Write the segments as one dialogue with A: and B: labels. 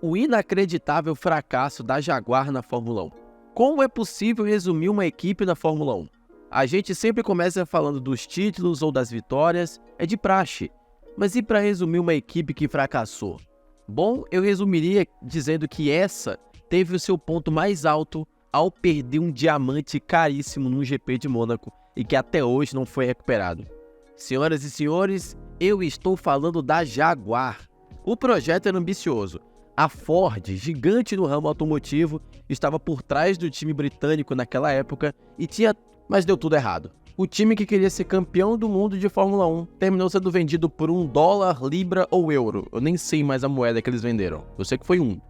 A: O inacreditável fracasso da Jaguar na Fórmula 1. Como é possível resumir uma equipe na Fórmula 1? A gente sempre começa falando dos títulos ou das vitórias, é de praxe. Mas e para resumir uma equipe que fracassou? Bom, eu resumiria dizendo que essa teve o seu ponto mais alto ao perder um diamante caríssimo no GP de Mônaco e que até hoje não foi recuperado. Senhoras e senhores, eu estou falando da Jaguar. O projeto era ambicioso. A Ford, gigante no ramo automotivo, estava por trás do time britânico naquela época mas deu tudo errado. O time que queria ser campeão do mundo de Fórmula 1 terminou sendo vendido por $1, libra ou euro. Eu nem sei mais a moeda que eles venderam. Eu sei que foi um.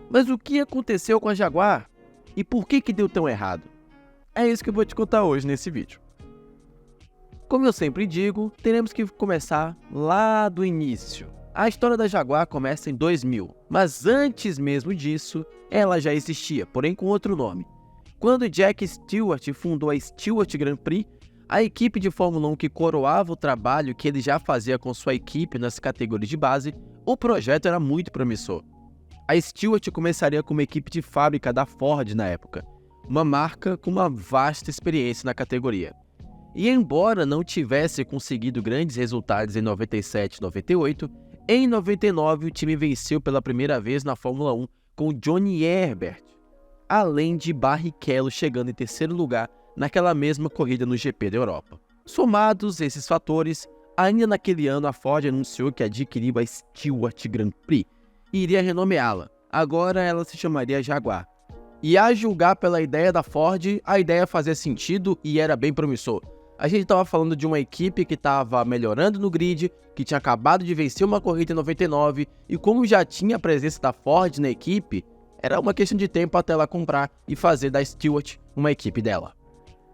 A: Mas o que aconteceu com a Jaguar? E por que deu tão errado? É isso que eu vou te contar hoje nesse vídeo. Como eu sempre digo, teremos que começar lá do início. A história da Jaguar começa em 2000, mas antes mesmo disso, ela já existia, porém com outro nome. Quando Jack Stewart fundou a Stewart Grand Prix, a equipe de Fórmula 1 que coroava o trabalho que ele já fazia com sua equipe nas categorias de base, o projeto era muito promissor. A Stewart começaria como equipe de fábrica da Ford na época, uma marca com uma vasta experiência na categoria. E embora não tivesse conseguido grandes resultados em 97 e 98, em 99 o time venceu pela primeira vez na Fórmula 1 com Johnny Herbert, além de Barrichello chegando em terceiro lugar naquela mesma corrida no GP da Europa. Somados esses fatores, ainda naquele ano a Ford anunciou que adquiriu a Stewart Grand Prix e iria renomeá-la. Agora ela se chamaria Jaguar. E a julgar pela ideia da Ford, a ideia fazia sentido e era bem promissor. A gente estava falando de uma equipe que estava melhorando no grid, que tinha acabado de vencer uma corrida em 99, e como já tinha a presença da Ford na equipe, era uma questão de tempo até ela comprar e fazer da Stewart uma equipe dela.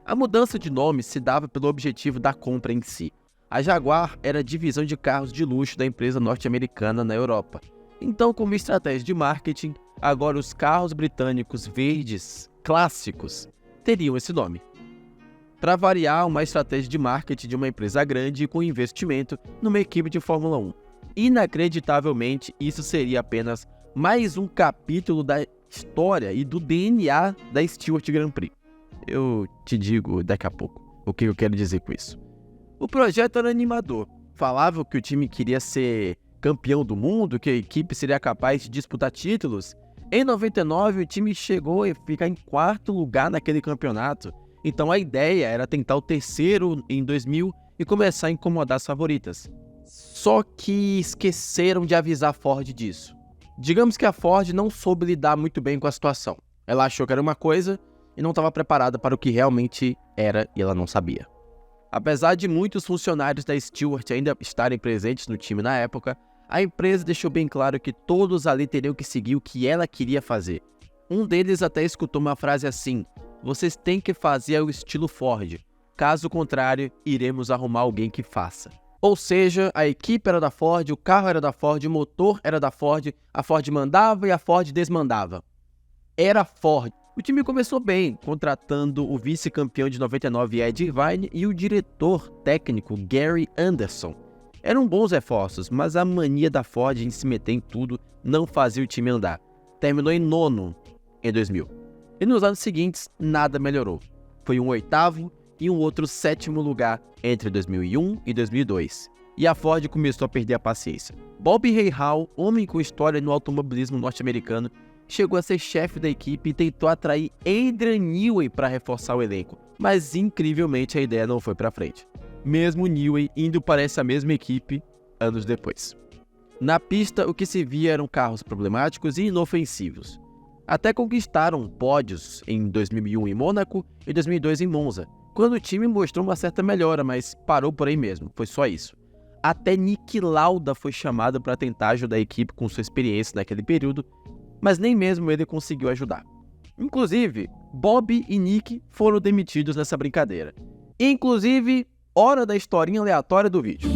A: A mudança de nome se dava pelo objetivo da compra em si. A Jaguar era a divisão de carros de luxo da empresa norte-americana na Europa. Então, como estratégia de marketing, agora os carros britânicos verdes clássicos teriam esse nome. Para variar, uma estratégia de marketing de uma empresa grande com investimento numa equipe de Fórmula 1. Inacreditavelmente, isso seria apenas mais um capítulo da história e do DNA da Stewart Grand Prix. Eu te digo daqui a pouco o que eu quero dizer com isso. O projeto era animador. Falava que o time queria ser campeão do mundo, que a equipe seria capaz de disputar títulos. Em 99, o time chegou a ficar em quarto lugar naquele campeonato. Então a ideia era tentar o terceiro em 2000 e começar a incomodar as favoritas. Só que esqueceram de avisar a Ford disso. Digamos que a Ford não soube lidar muito bem com a situação. Ela achou que era uma coisa e não estava preparada para o que realmente era e ela não sabia. Apesar de muitos funcionários da Stewart ainda estarem presentes no time na época, a empresa deixou bem claro que todos ali teriam que seguir o que ela queria fazer. Um deles até escutou uma frase assim: "Vocês têm que fazer ao estilo Ford. Caso contrário, iremos arrumar alguém que faça." Ou seja, a equipe era da Ford, o carro era da Ford, o motor era da Ford, a Ford mandava e a Ford desmandava. Era Ford. O time começou bem, contratando o vice-campeão de 99 Ed Irvine e o diretor técnico Gary Anderson. Eram bons reforços, mas a mania da Ford em se meter em tudo não fazia o time andar. Terminou em nono em 2000. E nos anos seguintes, nada melhorou. Foi um oitavo e um outro sétimo lugar entre 2001 e 2002. E a Ford começou a perder a paciência. Bob Rahal, homem com história no automobilismo norte-americano, chegou a ser chefe da equipe e tentou atrair Adrian Newey para reforçar o elenco. Mas incrivelmente a ideia não foi para frente. Mesmo Newey indo para essa mesma equipe anos depois. Na pista, o que se via eram carros problemáticos e inofensivos. Até conquistaram pódios em 2001 em Mônaco e 2002 em Monza, quando o time mostrou uma certa melhora, mas parou por aí mesmo, foi só isso. Até Niki Lauda foi chamado para tentar ajudar a equipe com sua experiência naquele período, mas nem mesmo ele conseguiu ajudar. Inclusive, Bob e Nick foram demitidos nessa brincadeira. Inclusive, hora da historinha aleatória do vídeo.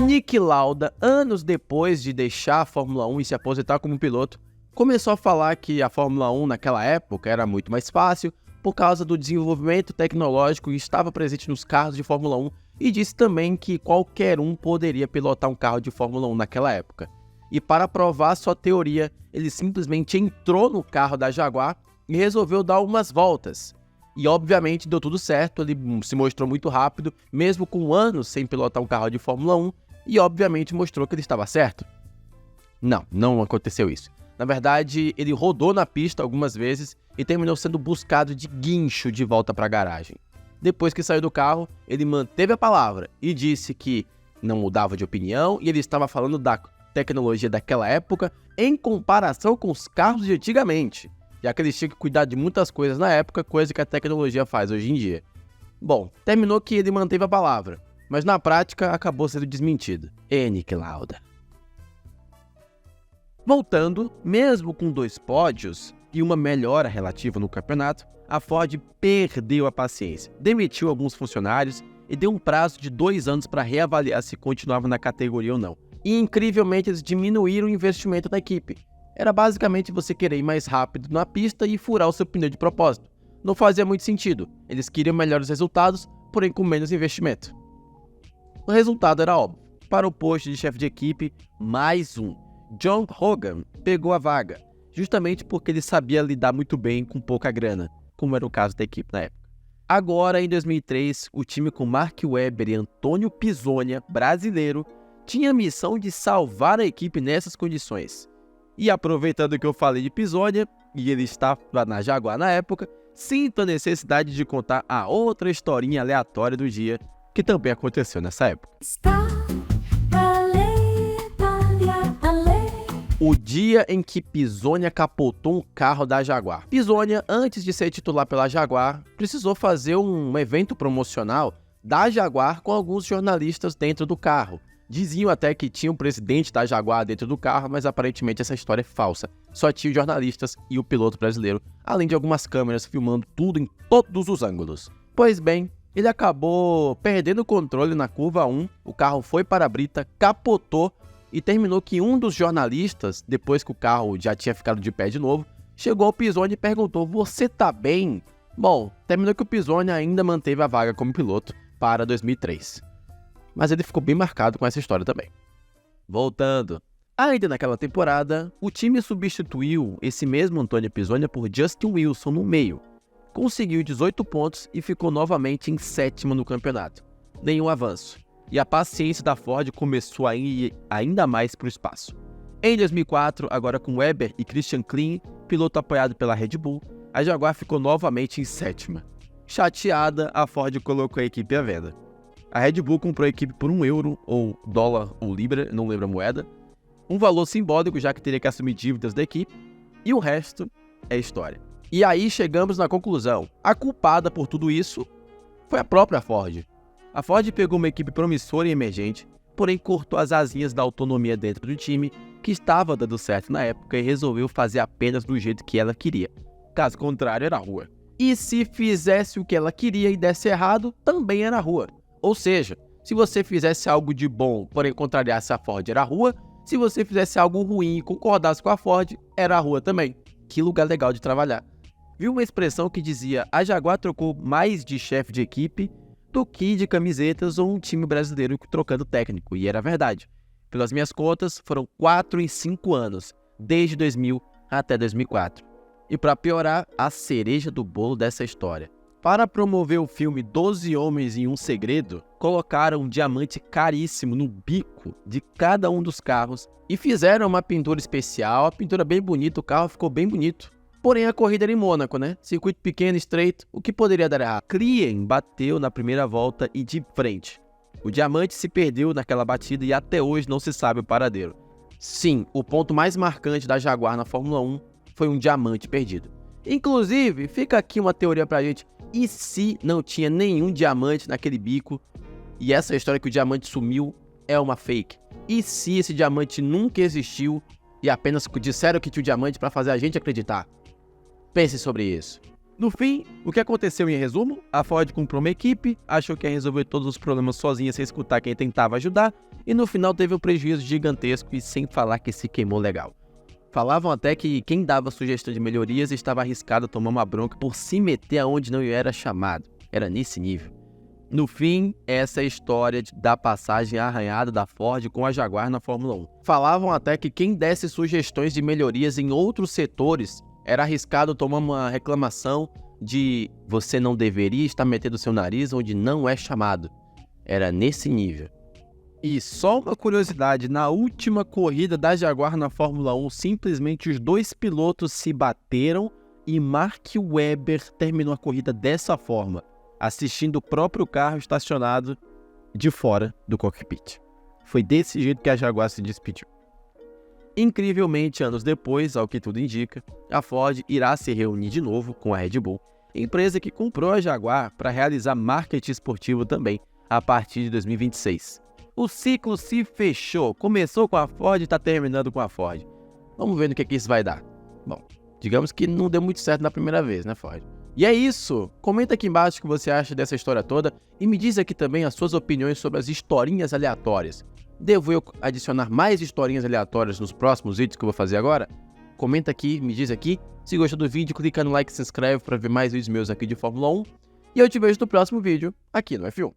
A: Niki Lauda, anos depois de deixar a Fórmula 1 e se aposentar como piloto, começou a falar que a Fórmula 1 naquela época era muito mais fácil por causa do desenvolvimento tecnológico que estava presente nos carros de Fórmula 1 e disse também que qualquer um poderia pilotar um carro de Fórmula 1 naquela época. E para provar sua teoria, ele simplesmente entrou no carro da Jaguar e resolveu dar umas voltas. E obviamente deu tudo certo, ele se mostrou muito rápido, mesmo com anos sem pilotar um carro de Fórmula 1, e obviamente mostrou que ele estava certo. Não aconteceu isso. Na verdade, ele rodou na pista algumas vezes e terminou sendo buscado de guincho de volta para a garagem. Depois que saiu do carro, ele manteve a palavra e disse que não mudava de opinião e ele estava falando da tecnologia daquela época em comparação com os carros de antigamente, já que eles tinham que cuidar de muitas coisas na época, coisa que a tecnologia faz hoje em dia. Bom, terminou que ele manteve a palavra, mas na prática acabou sendo desmentido. Niki Lauda. Voltando, mesmo com 2 pódios e uma melhora relativa no campeonato, a Ford perdeu a paciência, demitiu alguns funcionários e deu um prazo de 2 anos para reavaliar se continuava na categoria ou não. E incrivelmente eles diminuíram o investimento da equipe. Era basicamente você querer ir mais rápido na pista e furar o seu pneu de propósito. Não fazia muito sentido, eles queriam melhores resultados, porém com menos investimento. O resultado era óbvio, para o posto de chefe de equipe, mais um. John Hogan pegou a vaga, justamente porque ele sabia lidar muito bem com pouca grana, como era o caso da equipe na época. Agora, em 2003, o time com Mark Webber e Antônio Pizzonia, brasileiro, tinha a missão de salvar a equipe nessas condições. E aproveitando que eu falei de Pizzonia, e ele estava na Jaguar na época, sinto a necessidade de contar a outra historinha aleatória do dia, que também aconteceu nessa época. O dia em que Pizzonia capotou um carro da Jaguar. Pizzonia, antes de ser titular pela Jaguar, precisou fazer um evento promocional da Jaguar com alguns jornalistas dentro do carro. Diziam até que tinha um presidente da Jaguar dentro do carro, mas aparentemente essa história é falsa. Só tinha os jornalistas e o piloto brasileiro, além de algumas câmeras filmando tudo em todos os ângulos. Pois bem, ele acabou perdendo o controle na curva 1, o carro foi para a brita, capotou, e terminou que um dos jornalistas, depois que o carro já tinha ficado de pé de novo, chegou ao Pizzonia e perguntou: "Você tá bem?" Bom, terminou que o Pizzonia ainda manteve a vaga como piloto para 2003. Mas ele ficou bem marcado com essa história também. Voltando. Ainda naquela temporada, o time substituiu esse mesmo Antônio Pizzonia por Justin Wilson no meio. Conseguiu 18 pontos e ficou novamente em 7º no campeonato. Nenhum avanço. E a paciência da Ford começou a ir ainda mais para o espaço. Em 2004, agora com Webber e Christian Klein, piloto apoiado pela Red Bull, a Jaguar ficou novamente em 7ª. Chateada, a Ford colocou a equipe à venda. A Red Bull comprou a equipe por €1, ou dólar ou libra, não lembro a moeda, um valor simbólico já que teria que assumir dívidas da equipe, e o resto é história. E aí chegamos na conclusão, a culpada por tudo isso foi a própria Ford. A Ford pegou uma equipe promissora e emergente, porém cortou as asinhas da autonomia dentro do time, que estava dando certo na época, e resolveu fazer apenas do jeito que ela queria. Caso contrário, era rua. E se fizesse o que ela queria e desse errado, também era rua. Ou seja, se você fizesse algo de bom, porém contrariasse a Ford, era rua. Se você fizesse algo ruim e concordasse com a Ford, era rua também. Que lugar legal de trabalhar. Vi uma expressão que dizia: a Jaguar trocou mais de chefe de equipe do que de camisetas ou um time brasileiro trocando técnico, e era verdade. Pelas minhas contas, foram 4 em 5 anos, desde 2000 até 2004. E para piorar, a cereja do bolo dessa história. Para promover o filme 12 Homens e um Segredo, colocaram um diamante caríssimo no bico de cada um dos carros e fizeram uma pintura especial, a pintura bem bonita, o carro ficou bem bonito. Porém, a corrida era em Mônaco, né? Circuito pequeno, estreito, o que poderia dar errado? Klein bateu na primeira volta e de frente. O diamante se perdeu naquela batida e até hoje não se sabe o paradeiro. Sim, o ponto mais marcante da Jaguar na Fórmula 1 foi um diamante perdido. Inclusive, fica aqui uma teoria pra gente: e se não tinha nenhum diamante naquele bico e essa história que o diamante sumiu é uma fake? E se esse diamante nunca existiu e apenas disseram que tinha o diamante para fazer a gente acreditar? Pense sobre isso. No fim, o que aconteceu em resumo? A Ford comprou uma equipe, achou que ia resolver todos os problemas sozinha sem escutar quem tentava ajudar, e no final teve um prejuízo gigantesco e sem falar que se queimou legal. Falavam até que quem dava sugestão de melhorias estava arriscado a tomar uma bronca por se meter aonde não era chamado. Era nesse nível. No fim, essa é a história da passagem arranhada da Ford com a Jaguar na Fórmula 1. Falavam até que quem desse sugestões de melhorias em outros setores era arriscado tomar uma reclamação de você não deveria estar metendo seu nariz onde não é chamado. Era nesse nível. E só uma curiosidade, na última corrida da Jaguar na Fórmula 1, simplesmente os dois pilotos se bateram e Mark Webber terminou a corrida dessa forma, assistindo o próprio carro estacionado de fora do cockpit. Foi desse jeito que a Jaguar se despediu. Incrivelmente, anos depois, ao que tudo indica, a Ford irá se reunir de novo com a Red Bull, empresa que comprou a Jaguar para realizar marketing esportivo também, a partir de 2026. O ciclo se fechou, começou com a Ford e está terminando com a Ford. Vamos ver no que isso vai dar. Bom, digamos que não deu muito certo na primeira vez, né, Ford? E é isso! Comenta aqui embaixo o que você acha dessa história toda e me diz aqui também as suas opiniões sobre as historinhas aleatórias. Devo eu adicionar mais historinhas aleatórias nos próximos vídeos que eu vou fazer agora? Comenta aqui, me diz aqui. Se gostou do vídeo, clica no like e se inscreve para ver mais vídeos meus aqui de Fórmula 1. E eu te vejo no próximo vídeo aqui no F1.